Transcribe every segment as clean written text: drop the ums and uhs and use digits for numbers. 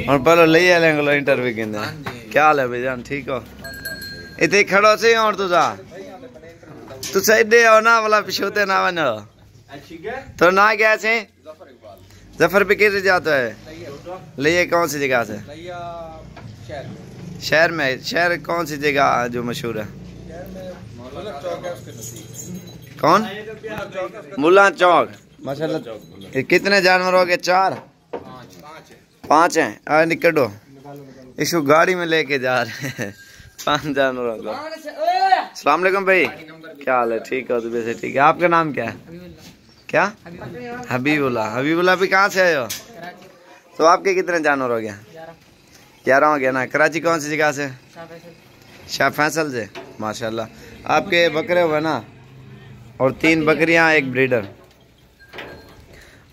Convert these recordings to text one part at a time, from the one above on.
और पहले ले आलेंगे इंटरव्यू के क्या हाल है भाईजान ठीक हो इतने खड़ो से और तू सही दे हो ना वाला पिछोते ना बनो तो ना क्या से जफर पे किधर जाता है ले कौन सी जगह से शहर में शहर कौन सी जगह जो मशहूर है कौन मुल्ला चौक माशाल्लाह कितने जानवर हो गए 4 5 हैं निकलो इसको गाड़ी में लेके जा रहे हैं 5 जानवर हो गए अस्सलाम वालेकुम भाई क्या हाल है ठीक है तो वैसे ठीक है आपका नाम क्या है क्या हबीबुल्लाह भी कहाँ से आए हो तो आपके कितने जानवर हो गया 11 हो गया ना कराची कौन सी जगह से शाह फैसल से माशाल्लाह आपके बकरे हुए ना और 3 बकरियां एक ब्रीडर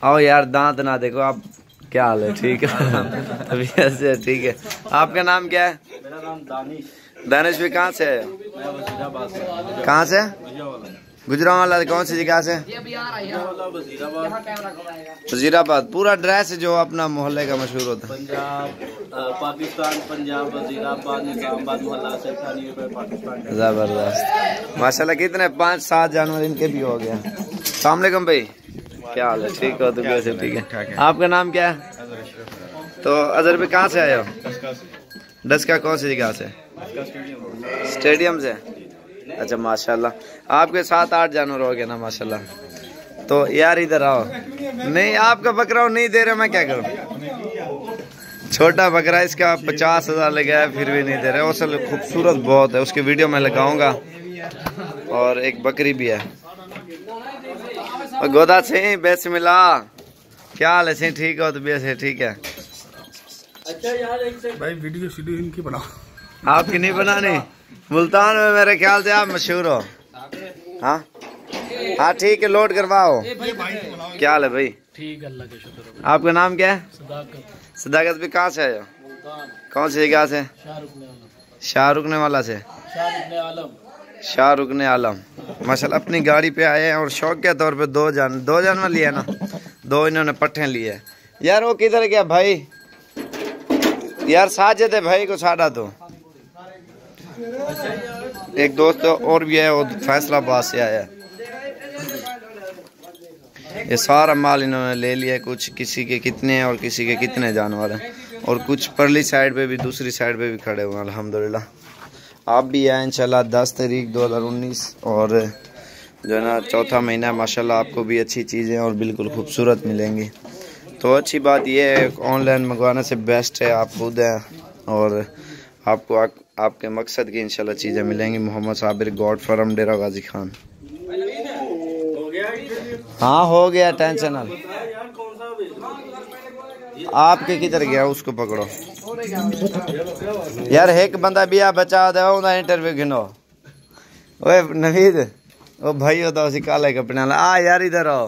आओ यार दांत ना देखो आप क्या हाल है ठीक है अभी ऐसे ठीक है आपका नाम क्या है मेरा नाम दानिश भी कहाँ से है कहाँ से गुजरांवाला कौन सी जगह से वजीराबाद पूरा ड्रेस जो अपना मोहल्ले का मशहूर होता है पाकिस्तान पंजाब वजीराबाद जबरदस्त माशाल्लाह कितने 5-7 जानवर इनके भी हो गया अस्सलाम वालेकुम भाई क्या हाल है ठीक हो तो वैसे ठीक है आपका नाम क्या है तो अजहर भी कहाँ से आए हो डस्का कौन सी जगह से स्टेडियम से अच्छा माशाल्लाह आपके 7-8 जानवर हो गए ना माशाल्लाह तो यार इधर आओ नहीं आपका बकरा नहीं दे रहे मैं क्या करूं छोटा बकरा इसका 50,000 लगा है फिर भी नहीं दे रहे असल खूबसूरत बहुत है उसकी वीडियो में लगाऊंगा और एक बकरी भी है गोदा से बिस्मिल्लाह क्या हाल है ठीक हो तो वैसे ठीक है भाई वीडियो इनकी बनाओ आपकी नहीं बनानी मुल्तान में मेरे ख्याल से आप मशहूर हो हाँ हाँ ठीक है लोड करवाओ क्या हाल है भाई ठीक अल्लाह का शुक्र आपका नाम क्या है सदाकत भी कहाँ से आए हो कौन सी जगह से शाहरुखने वाला से शाहरुखने आलम माशाल्लाह अपनी गाड़ी पे आए हैं और शौक के तौर पे 2 जानवर लिए ना 2 इन्होंने पट्टे लिए यार वो किधर गया भाई यार साजिद है भाई को छाड़ा तो एक दोस्त और भी है वो फैसलाबाद से आया ये सारा माल इन्होंने ले लिया कुछ किसी के कितने हैं और किसी के कितने जानवर हैं और कुछ परली साइड पे भी दूसरी साइड पे भी खड़े हुए हैं अल्हम्दुलिल्लाह आप भी आए इंशाल्लाह 10 तारीख 2019 और जो है ना 4था महीना माशाल्लाह आपको भी अच्छी चीज़ें और बिल्कुल खूबसूरत मिलेंगी तो अच्छी बात यह है ऑनलाइन मंगवाने से बेस्ट है आप खुद हैं और आपको आपके मकसद की इंशाल्लाह चीज़ें मिलेंगी मोहम्मद साबिर गॉड फार्म डेरा गाजी खान हाँ हो गया टेंशन आपके किधर गया उसको पकड़ो यार एक बंदा भी आप बचा दे इंटरव्यू गिनो ओए नवीद ओ भाई होता उसी काले कपड़े आ यार इधर आओ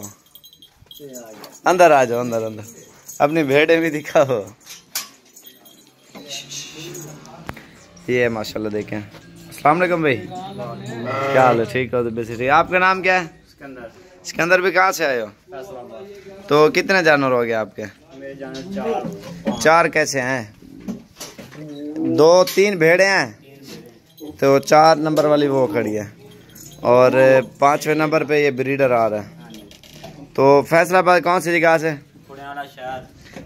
अंदर आ जाओ अंदर अपनी भेड़े भी दिखाओ ये माशाल्लाह देखें अस्सलाम वालेकुम भाई क्या हाल है ठीक हो तो वैसे ठीक आपका नाम क्या है सिकंदर भी कहाँ से आए हो तो कितने जानवर हो गए आपके 4 कैसे हैं 2-3 भेड़े हैं तो 4 नंबर वाली वो खड़ी है और 5वें नंबर पे ये ब्रीडर आ रहा है तो फैसलाबाद कौन सी जगह से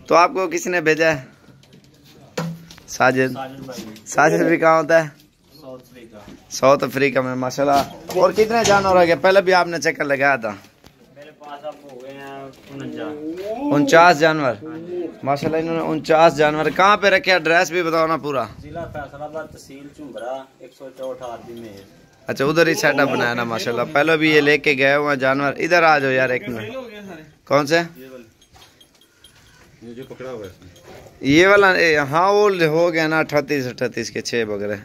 तो आपको किसने भेजा है साजिद भी कहाँ होता है साउथ अफ्रीका में माशाल्लाह और कितने जानवर हो गए पहले भी आपने चक्कर लगाया था मेरे पास अब हो गए हैं 49 जानवर माशाल्लाह इन्होंने 49 जानवर कहाँ पे रखे एड्रेस भी बताओ ना पूरा जिला फैसलाबाद तहसील चुंबरा 164 में अच्छा उधर ही सेटअप बनाया ना माशाल्लाह पहले भी ये लेके गए हुए जानवर इधर आ जाओ यार एक मिनट कौन से ये जो पकड़ा हुआ है ये वाला हाँ वो हो गया ना 38 के 6 बकरे